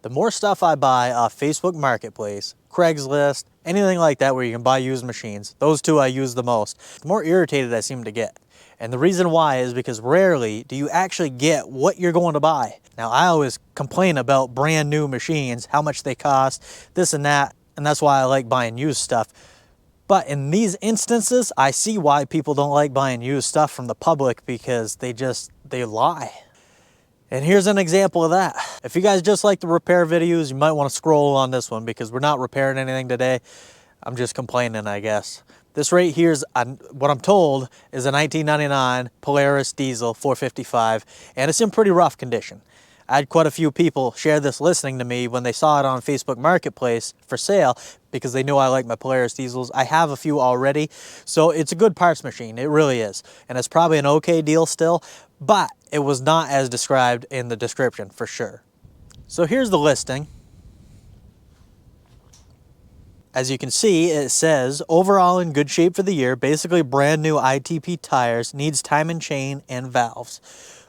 The more stuff I buy off Facebook Marketplace, Craigslist, anything like that where you can buy used machines, those two I use the most, the more irritated I seem to get. And the reason why is because rarely do you actually get what you're going to buy. Now, I always complain about brand new machines, how much they cost, this and that, and that's why I like buying used stuff. But in these instances, I see why people don't like buying used stuff from the public, because they lie. And here's an example of that. If you guys just like the repair videos, you might want to scroll on this one, because we're not repairing anything today. I'm just complaining, I guess. This right here is, what I'm told, is a 1999 Polaris diesel 455, and it's in pretty rough condition. I had quite a few people share this listening to me when they saw it on Facebook Marketplace for sale, because they knew I like my Polaris diesels. I have a few already, so it's a good parts machine. It really is. And it's probably an okay deal still, but it was not as described in the description for sure. So here's the listing. As you can see, it says, overall in good shape for the year, basically brand new ITP tires, needs time and chain and valves.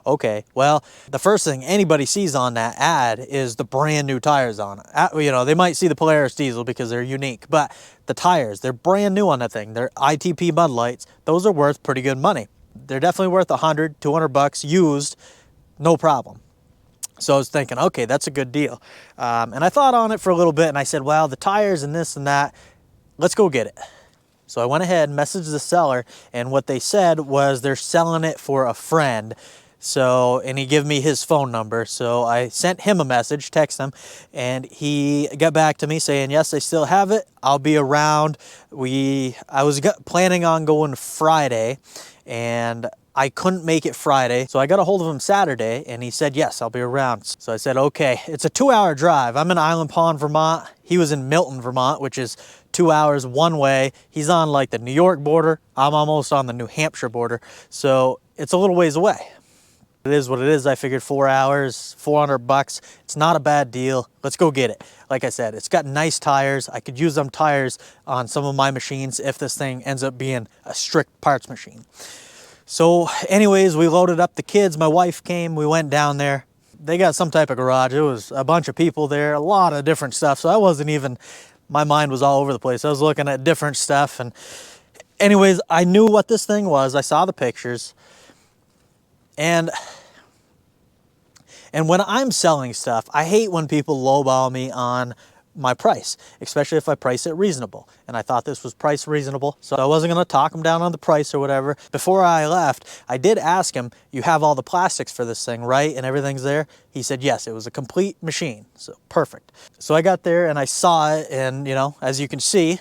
Okay, well, the first thing anybody sees on that ad is the brand new tires on it. You know, they might see the Polaris diesel because they're unique, but the tires, they're brand new on that thing. They're ITP Mud Lights. Those are worth pretty good money. They're definitely worth $100, $200 used, no problem. So I was thinking, okay, that's a good deal. And I thought on it for a little bit, and I said, well, the tires and this and that, let's go get it. So I went ahead and messaged the seller, and what they said was they're selling it for a friend. So, and he gave me his phone number. So I sent him a message, text him, and he got back to me saying, yes, I still have it. I'll be around. I was planning on going Friday, and I couldn't make it Friday. So I got a hold of him Saturday, and he said, yes, I'll be around. So I said, okay. It's a 2-hour drive. I'm in Island Pond, Vermont. He was in Milton, Vermont, which is 2 hours one way. He's on like the New York border. I'm almost on the New Hampshire border. So it's a little ways away. It is what it is. I figured 4 hours, $400. It's not a bad deal. Let's go get it. Like I said, it's got nice tires. I could use them tires on some of my machines if this thing ends up being a strict parts machine. So anyways, we loaded up the kids. My wife came. We went down there. They got some type of garage. It was a bunch of people there, a lot of different stuff. So I wasn't even, my mind was all over the place. I was looking at different stuff. And anyways, I knew what this thing was. I saw the pictures. And when I'm selling stuff, I hate when people lowball me on my price, especially if I price it reasonable. And I thought this was price reasonable, so I wasn't going to talk him down on the price or whatever. Before I left, I did ask him, you have all the plastics for this thing, right? And everything's there? He said, yes, it was a complete machine. So perfect. So I got there and I saw it, and you know, as you can see,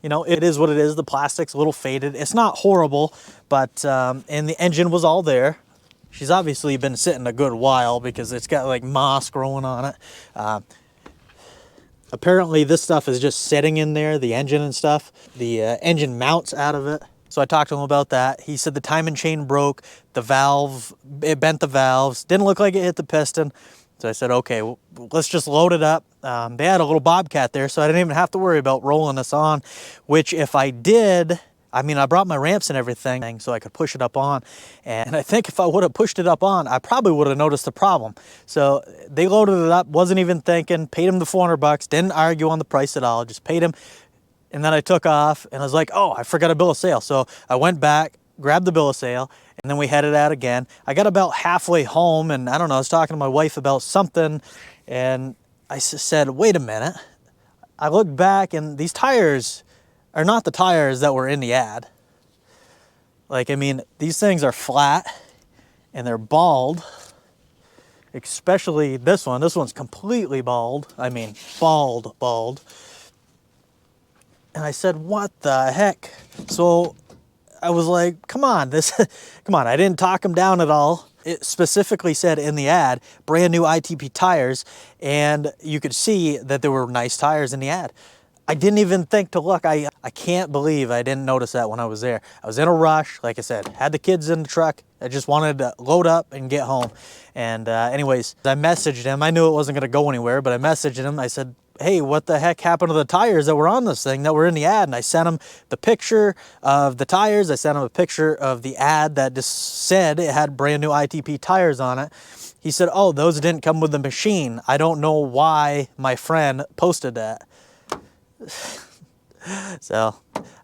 you know, it is what it is. The plastic's a little faded. It's not horrible, but, and the engine was all there. She's obviously been sitting a good while because it's got like moss growing on it. Apparently this stuff is just sitting in there, the engine and stuff. The engine mounts out of it. So I talked to him about that. He said the timing chain broke, the valve, it bent the valves. Didn't look like it hit the piston. So I said, okay, well, let's just load it up. They had a little Bobcat there, so I didn't even have to worry about rolling this on, which if I did, I mean, I brought my ramps and everything so I could push it up on. And I think if I would have pushed it up on, I probably would have noticed the problem. So they loaded it up, wasn't even thinking, paid him the $400, didn't argue on the price at all, just paid him. And then I took off and I was like, oh, I forgot a bill of sale. So I went back, grabbed the bill of sale, and then we headed out again. I got about halfway home, and I don't know, I was talking to my wife about something, and I said, wait a minute. I looked back, and these tires are not the tires that were in the ad. Like, I mean, these things are flat, and they're bald, especially this one. This one's completely bald. I mean, bald. And I said, what the heck? So I was like, come on, come on. I didn't talk him down at all. It specifically said in the ad, brand new ITP tires, and you could see that there were nice tires in the ad. I didn't even think to look. I can't believe I didn't notice that when I was there. I was in a rush, like I said, had the kids in the truck. I just wanted to load up and get home. And anyways, I messaged him. I knew it wasn't gonna go anywhere, but I messaged him. I said, hey, what the heck happened to the tires that were on this thing that were in the ad? And I sent him the picture of the tires. I sent him a picture of the ad that just said it had brand new ITP tires on it. He said, oh, those didn't come with the machine. I don't know why my friend posted that. So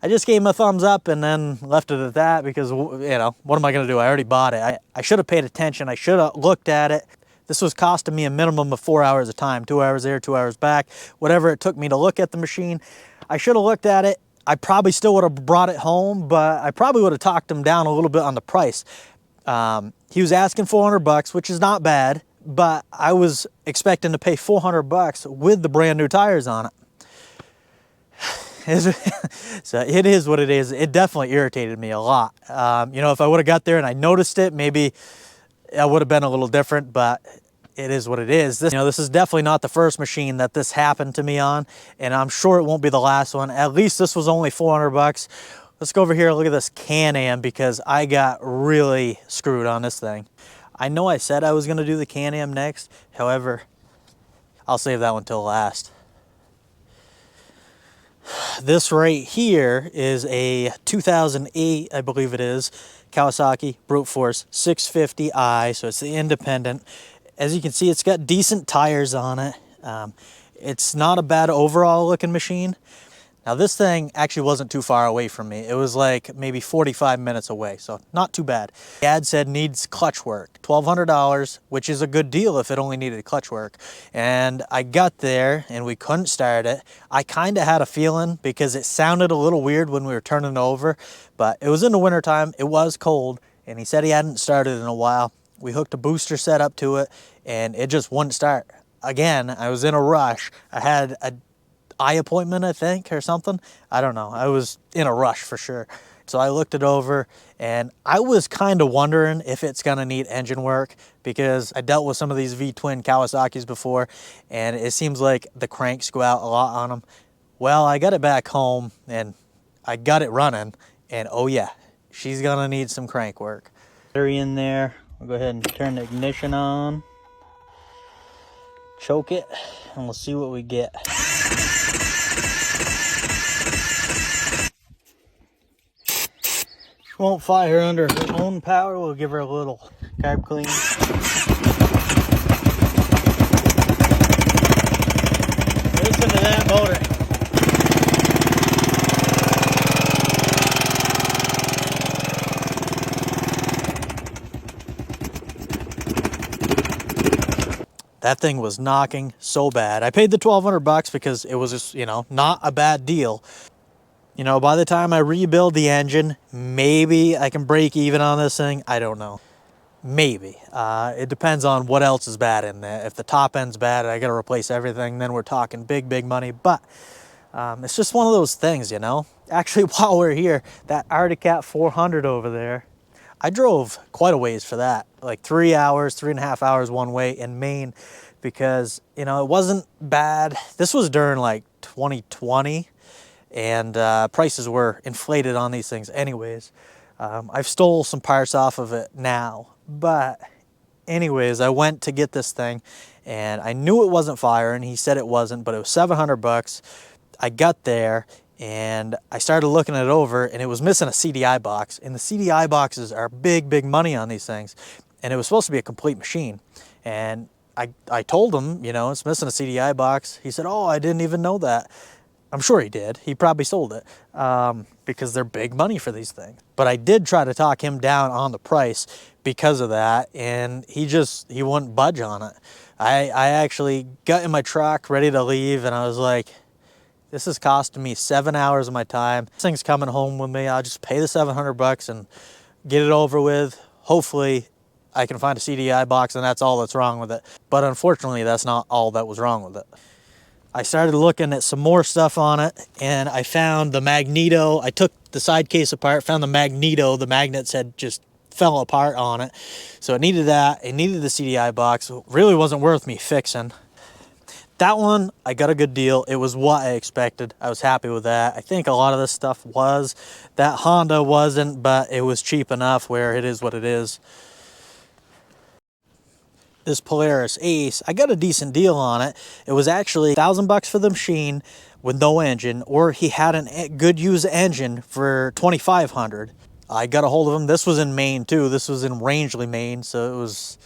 I just gave him a thumbs up and then left it at that because, you know, what am I going to do? I already bought it. I should have paid attention. I should have looked at it. This was costing me a minimum of 4 hours of time, 2 hours there, 2 hours back, whatever it took me to look at the machine. I should have looked at it. I probably still would have brought it home, but I probably would have talked him down a little bit on the price. He was asking $400, which is not bad, but I was expecting to pay $400 with the brand new tires on it. So it is what it is. It definitely irritated me a lot. You know, if I would have got there and I noticed it, maybe I would have been a little different, but it is what it is. This, you know, this is definitely not the first machine that this happened to me on, and I'm sure it won't be the last one. At least this was only $400. Let's go over here and look at this Can-Am because I got really screwed on this thing. I know I said I was going to do the Can-Am next. However, I'll save that one till last. This right here is a 2008, I believe it is, Kawasaki Brute Force 650i, so it's the independent. As you can see, it's got decent tires on it. It's not a bad overall looking machine. Now this thing actually wasn't too far away from me. It was like maybe 45 minutes away, so not too bad. The ad said needs clutch work, $1,200, which is a good deal if it only needed clutch work. And I got there and we couldn't start it. I kind of had a feeling because it sounded a little weird when we were turning it over, but it was in the wintertime, it was cold, and he said he hadn't started in a while. We hooked a booster set up to it and it just wouldn't start. Again, I was in a rush. I had a eye appointment, I think, or something. I don't know. I was in a rush for sure. So I looked it over and I was kind of wondering if it's going to need engine work because I dealt with some of these V-twin Kawasaki's before and it seems like the cranks go out a lot on them. Well, I got it back home and I got it running and oh yeah, she's going to need some crank work. Battery in there. I'll go ahead and turn the ignition on. Choke it and we'll see what we get. She won't fire under her own power. We'll give her a little carb clean. Listen to that motor. That thing was knocking so bad. I paid the $1,200 because it was just, you know, not a bad deal. You know, by the time I rebuild the engine, maybe I can break even on this thing. I don't know. Maybe. It depends on what else is bad in there. If the top end's bad and I got to replace everything, then we're talking big, big money. But it's just one of those things, you know. Actually, while we're here, that Arctic Cat 400 over there, I drove quite a ways for that. Like 3 hours, 3.5 hours one way in Maine because, you know, it wasn't bad. This was during like 2020. And prices were inflated on these things anyways. I've stole some parts off of it now. But anyways, I went to get this thing and I knew it wasn't firing. He said it wasn't, but it was $700. I got there and I started looking it over and it was missing a CDI box. And the CDI boxes are big, big money on these things. And it was supposed to be a complete machine. And I told him, you know, it's missing a CDI box. He said, oh, I didn't even know that. I'm sure he did. He probably sold it because they're big money for these things. But I did try to talk him down on the price because of that, and he wouldn't budge on it. I actually got in my truck ready to leave, and I was like, this is costing me 7 hours of my time. This thing's coming home with me. I'll just pay the $700 and get it over with. Hopefully, I can find a CDI box, and that's all that's wrong with it. But unfortunately, that's not all that was wrong with it. I started looking at some more stuff on it and I found the magneto. I took the side case apart, found the magneto. The magnets had just fell apart on it. So it needed that. It needed the CDI box. It really wasn't worth me fixing. That one, I got a good deal. It was what I expected. I was happy with that. I think a lot of this stuff was. That Honda wasn't, but it was cheap enough where it is what it is. this Polaris Ace, I got a decent deal on it. It was actually $1,000 for the machine with no engine, or he had a good used engine for $2,500. I got a hold of him. This was in Maine too. This was in Rangeley, Maine, so it was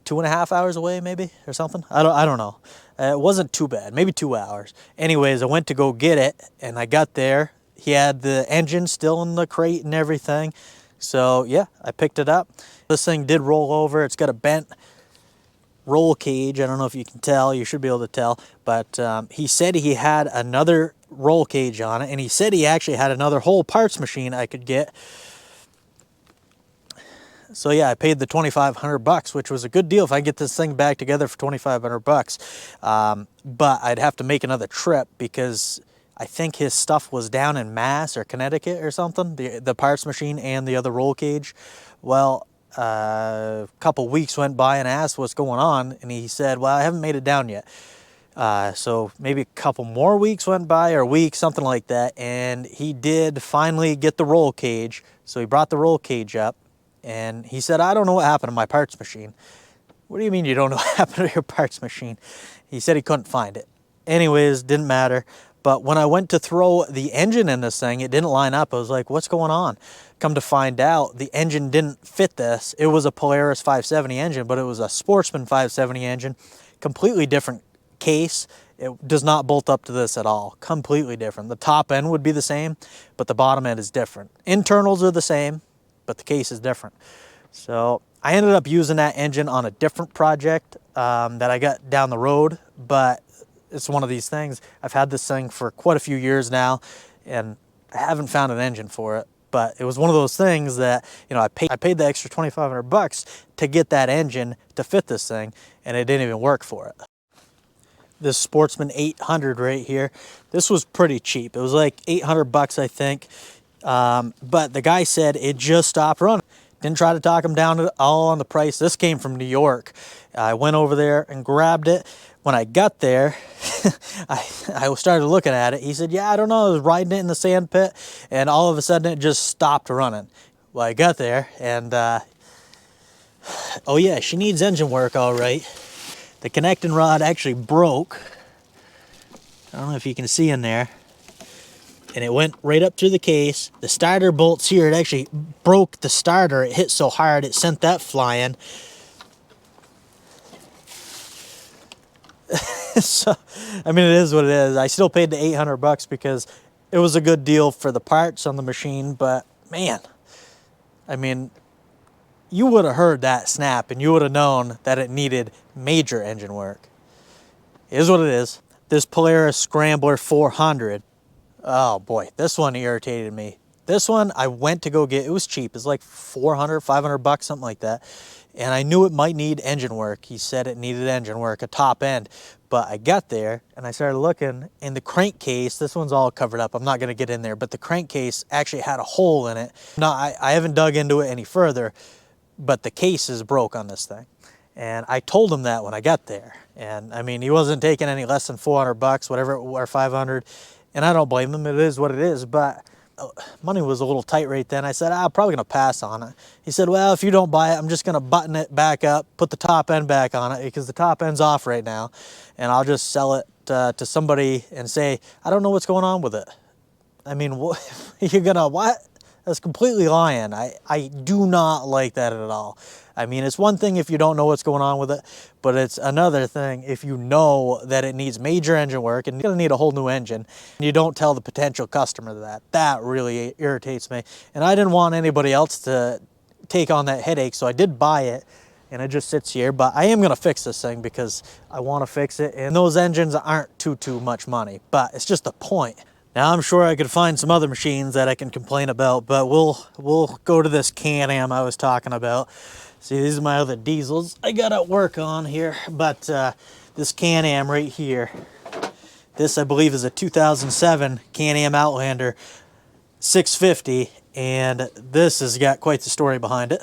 2.5 hours away maybe or something. I don't know. It wasn't too bad, maybe 2 hours. Anyways, I went to go get it, and I got there. He had the engine still in the crate and everything. So yeah, I picked it up. This thing did roll over. It's got a bent roll cage. I don't know if you can tell. You should be able to tell. But he said he had another roll cage on it, and he said he actually had another whole parts machine I could get. So yeah, I paid the $2,500, which was a good deal if I get this thing back together for $2,500. But I'd have to make another trip because I think his stuff was down in Mass or Connecticut or something, the parts machine and the other roll cage. Well, a couple weeks went by and I asked what's going on, and he said, well, I haven't made it down yet. So maybe a couple more weeks went by, or a week, something like that, and he did finally get the roll cage. So he brought the roll cage up, and he said, I don't know what happened to my parts machine. What do you mean you don't know what happened to your parts machine? He said he couldn't find it. Anyways, didn't matter. But when I went to throw the engine in this thing, it didn't line up. I was like, what's going on? Come to find out, the engine didn't fit this. It was a Polaris 570 engine, but it was a Sportsman 570 engine. Completely different case. It does not bolt up to this at all. Completely different. The top end would be the same, but the bottom end is different. Internals are the same, but the case is different. So I ended up using that engine on a different project that I got down the road, but it's one of these things. I've had this thing for quite a few years now, and I haven't found an engine for it. But it was one of those things that, you know, I paid the extra $2,500 to get that engine to fit this thing, and it didn't even work for it. This Sportsman 800 right here, this was pretty cheap. It was like $800, I think. But the guy said it just stopped running. Didn't try to talk him down at all on the price. This came from New York. I went over there and grabbed it. When I got there, I started looking at it. He said, yeah, I don't know. I was riding it in the sand pit, and all of a sudden it just stopped running. Well, I got there, and oh yeah, she needs engine work, all right. The connecting rod actually broke. I don't know if you can see in there. And it went right up through the case. The starter bolts here, it actually broke the starter. It hit so hard, it sent that flying. So, I mean, it is what it is. I still paid the $800 because it was a good deal for the parts on the machine, but man, I mean, you would have heard that snap and you would have known that it needed major engine work. It is what it is. This Polaris Scrambler 400. Oh boy, this one irritated me. This one I went to go get, it was cheap. It's like $400, $500, something like that. And I knew it might need engine work. He said it needed engine work, a top end. But I got there and I started looking, and the crankcase, this one's all covered up. I'm not gonna get in there, but the crankcase actually had a hole in it. Now, I haven't dug into it any further, but the case is broke on this thing. And I told him that when I got there. And I mean, he wasn't taking any less than $400, whatever, or $500. And I don't blame him, it is what it is, but money was a little tight right then. I said, I'm probably gonna pass on it. He said, well, if you don't buy it, I'm just gonna button it back up, put the top end back on it, because the top end's off right now, and I'll just sell it to somebody and say, I don't know what's going on with it. I mean, you're gonna, what? That's completely lying. I do not like that at all. I mean, it's one thing if you don't know what's going on with it, but it's another thing if you know that it needs major engine work and you're gonna need a whole new engine, and you don't tell the potential customer that. That really irritates me. And I didn't want anybody else to take on that headache, so I did buy it, and it just sits here. But I am gonna fix this thing because I wanna fix it, and those engines aren't too much money, but it's just a point. Now, I'm sure I could find some other machines that I can complain about, but we'll go to this Can-Am I was talking about. See, these are my other diesels I got at work on here, but this Can-Am right here, this I believe is a 2007 Can-Am Outlander 650, and this has got quite the story behind it.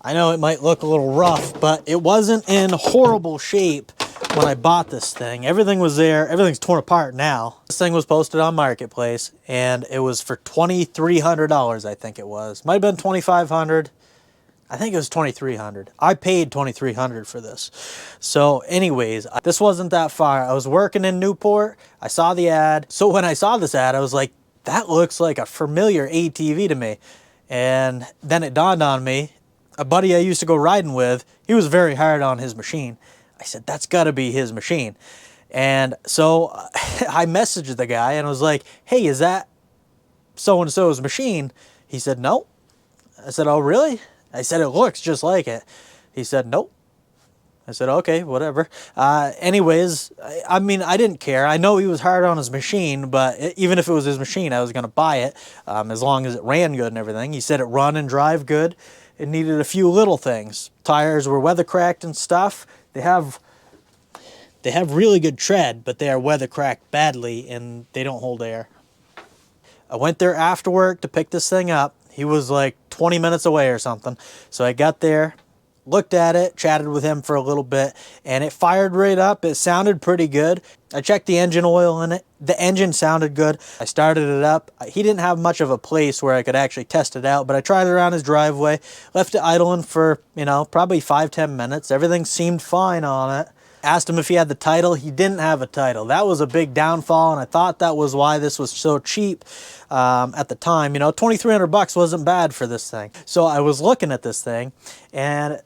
I know it might look a little rough, but it wasn't in horrible shape when I bought this thing. Everything was there. Everything's torn apart now. This thing was posted on Marketplace, and it was for $2,300, I think it was. Might have been $2,500. I think it was 2,300. I paid 2,300 for this. So anyways, this wasn't that far. I was working in Newport. I saw the ad. So when I saw this ad, I was like, that looks like a familiar ATV to me. And then it dawned on me, a buddy I used to go riding with, he was very hard on his machine. I said, that's gotta be his machine. And so I messaged the guy and I was like, hey, is that so-and-so's machine? He said, no. I said, oh, really? I said, it looks just like it. He said, nope. I said, okay, whatever. Anyways, I mean, I didn't care. I know he was hard on his machine, but even if it was his machine, I was going to buy it as long as it ran good and everything. He said it run and drive good. It needed a few little things. Tires were weather cracked and stuff. They have really good tread, but they are weather cracked badly and they don't hold air. I went there after work to pick this thing up. He was like 20 minutes away or something. So I got there, looked at it, chatted with him for a little bit, and it fired right up. It sounded pretty good. I checked the engine oil in it. The engine sounded good. I started it up. He didn't have much of a place where I could actually test it out, but I tried it around his driveway, left it idling for, you know, probably 5-10 minutes. Everything seemed fine on it. Asked him if he had the title. He didn't have a title. That was a big downfall, and I thought that was why this was so cheap at the time. You know, 2,300 bucks wasn't bad for this thing. So I was looking at this thing, and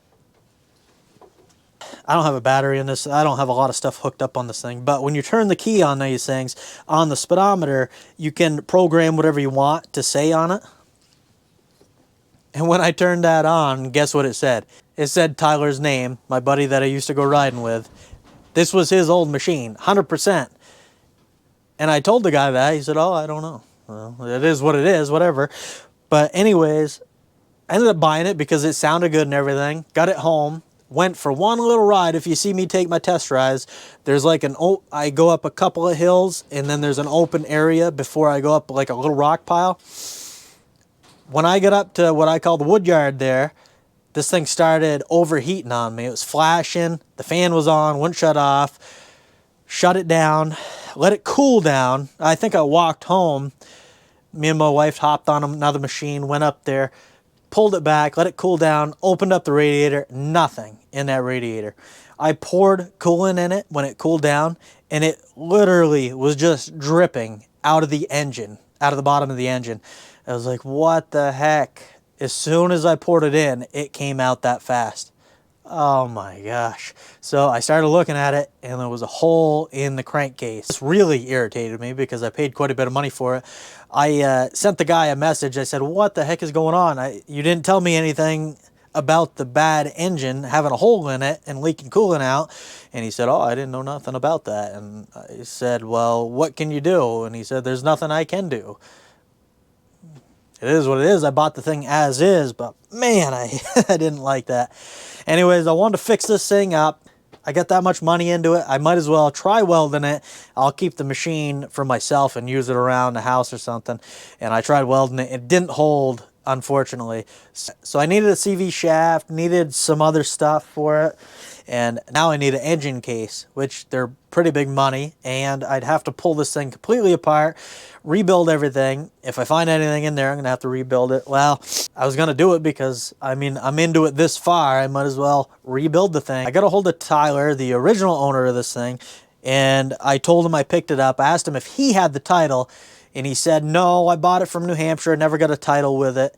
I don't have a battery in this. I don't have a lot of stuff hooked up on this thing, but when you turn the key on these things, on the speedometer, you can program whatever you want to say on it. And when I turned that on, guess what it said? It said Tyler's name, my buddy that I used to go riding with. This was his old machine, 100%. And I told the guy that. He said, oh, I don't know. Well, it is what it is, whatever. But anyways, I ended up buying it because it sounded good and everything. Got it home. Went for one little ride. If you see me take my test rides, there's like I go up a couple of hills and then there's an open area before I go up like a little rock pile. When I get up to what I call the wood yard there, this thing started overheating on me. It was flashing. The fan was on, wouldn't shut off. Shut it down, let it cool down. I think I walked home. Me and my wife hopped on another machine, went up there, pulled it back, let it cool down, opened up the radiator, nothing in that radiator. I poured coolant in it when it cooled down, and it literally was just dripping out of the engine, out of the bottom of the engine. I was like, what the heck? As soon as I poured it in, it came out that fast. Oh my gosh. So I started looking at it and there was a hole in the crankcase. This really irritated me because I paid quite a bit of money for it. I sent the guy a message. I said, what the heck is going on? You didn't tell me anything about the bad engine having a hole in it and leaking coolant out. And he said, oh, I didn't know nothing about that. And I said, well, what can you do? And he said, there's nothing I can do. It is what it is. I bought the thing as is, but man, I didn't like that. Anyways, I wanted to fix this thing up. I got that much money into it. I might as well try welding it. I'll keep the machine for myself and use it around the house or something. And I tried welding it. It didn't hold, unfortunately. So I needed a CV shaft, needed some other stuff for it. And now I need an engine case, which they're pretty big money, and I'd have to pull this thing completely apart, rebuild everything. If I find anything in there, I'm gonna have to rebuild it. Well, I was gonna do it because, I mean, I'm into it this far, I might as well rebuild the thing. I got a hold of Tyler, the original owner of this thing, and I told him I picked it up. I asked him if he had the title, and he said, no, I bought it from New Hampshire, never got a title with it.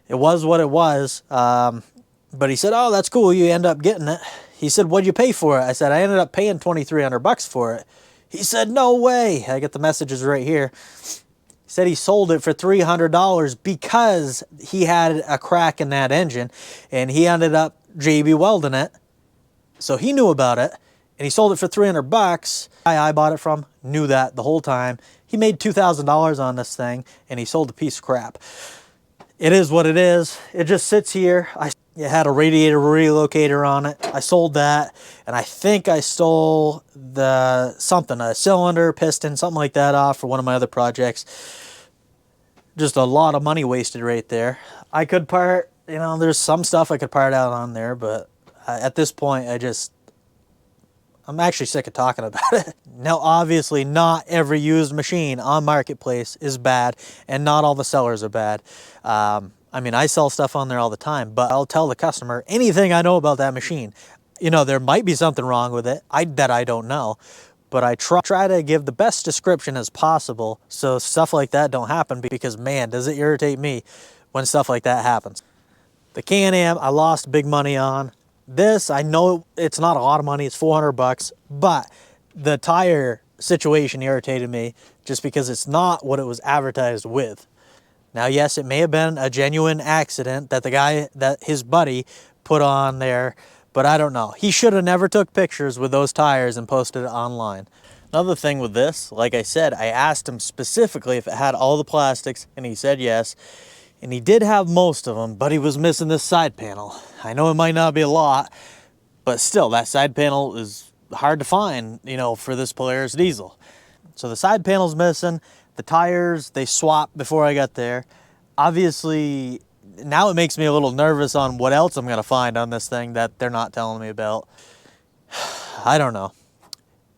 It was what it was, but he said, oh, that's cool, you end up getting it. He said, what'd you pay for it? I said, I ended up paying 2,300 bucks for it. He said, no way. I got the messages right here. He said he sold it for $300 because he had a crack in that engine and he ended up JB welding it. So he knew about it and he sold it for 300 bucks. I bought it from, knew that the whole time. He made $2,000 on this thing and he sold a piece of crap. It is what it is. It just sits here. It had a radiator relocator on it. I sold that, and I think I stole a cylinder, piston, something like that off for one of my other projects. Just a lot of money wasted right there. I could part, you know, there's some stuff I could part out on there, but at this point, I'm actually sick of talking about it. Now, obviously, not every used machine on Marketplace is bad, and not all the sellers are bad. I mean, I sell stuff on there all the time, but I'll tell the customer anything I know about that machine. You know, there might be something wrong with it that I don't know, but I try to give the best description as possible so stuff like that don't happen, because man, does it irritate me when stuff like that happens. The Can-Am, I lost big money on. This, I know it's not a lot of money, it's 400 bucks, but the tire situation irritated me just because it's not what it was advertised with. Now, yes, it may have been a genuine accident that his buddy put on there, but I don't know. He should have never took pictures with those tires and posted it online. Another thing with this, like I said, I asked him specifically if it had all the plastics, and he said yes. And he did have most of them, but he was missing this side panel. I know it might not be a lot, but still, that side panel is hard to find, you know, for this Polaris diesel. So the side panel's missing. The tires, they swapped before I got there. Obviously, now it makes me a little nervous on what else I'm going to find on this thing that they're not telling me about. I don't know.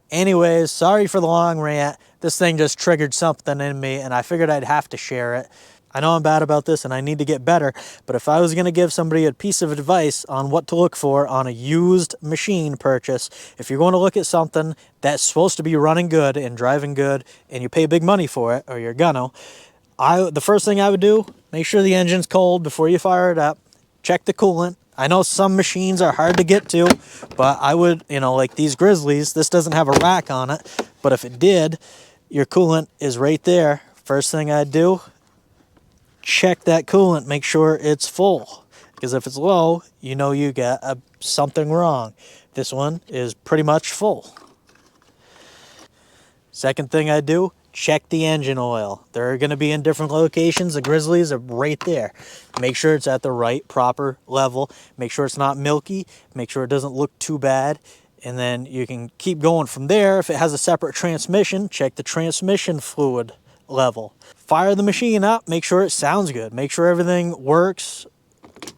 Anyways, sorry for the long rant. This thing just triggered something in me, and I figured I'd have to share it. I know I'm bad about this and I need to get better, but if I was going to give somebody a piece of advice on what to look for on a used machine purchase, if you're going to look at something that's supposed to be running good and driving good and you pay big money for it, or you're gonna, the first thing I would do, make sure the engine's cold before you fire it up. Check the coolant. I know some machines are hard to get to, but I would, you know, like these Grizzlies, this doesn't have a rack on it, but if it did, your coolant is right there. First thing I'd do, check that coolant, make sure it's full, because if it's low, you know you got something wrong. This one is pretty much full. Second thing I do, check the engine oil. They're going to be in different locations. The Grizzlies are right there. Make sure it's at the right, proper level. Make sure it's not milky. Make sure it doesn't look too bad. And then you can keep going from there. If it has a separate transmission, check the transmission fluid level. Fire the machine up, make sure it sounds good, make sure everything works,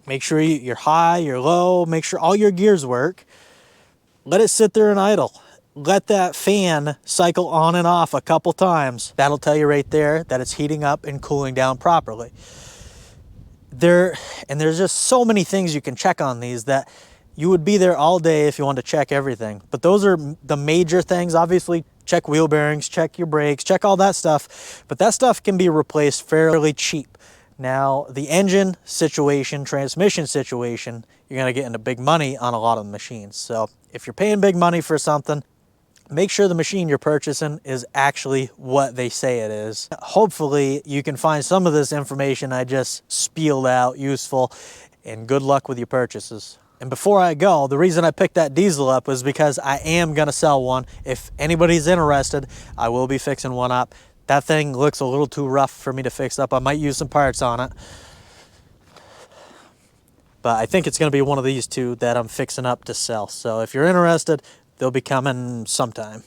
make sure you're high, you're low, make sure all your gears work. Let it sit there and idle. Let that fan cycle on and off a couple times. That'll tell you right there that it's heating up and cooling down properly. There's just so many things you can check on these that you would be there all day if you want to check everything. But those are the major things. Obviously, check wheel bearings, check your brakes, check all that stuff. But that stuff can be replaced fairly cheap. Now, the engine situation, transmission situation, you're going to get into big money on a lot of the machines. So if you're paying big money for something, make sure the machine you're purchasing is actually what they say it is. Hopefully, you can find some of this information I just spelled out useful, and good luck with your purchases. And before I go, the reason I picked that diesel up was because I am going to sell one. If anybody's interested, I will be fixing one up. That thing looks a little too rough for me to fix up. I might use some parts on it. But I think it's going to be one of these two that I'm fixing up to sell. So if you're interested, they'll be coming sometime.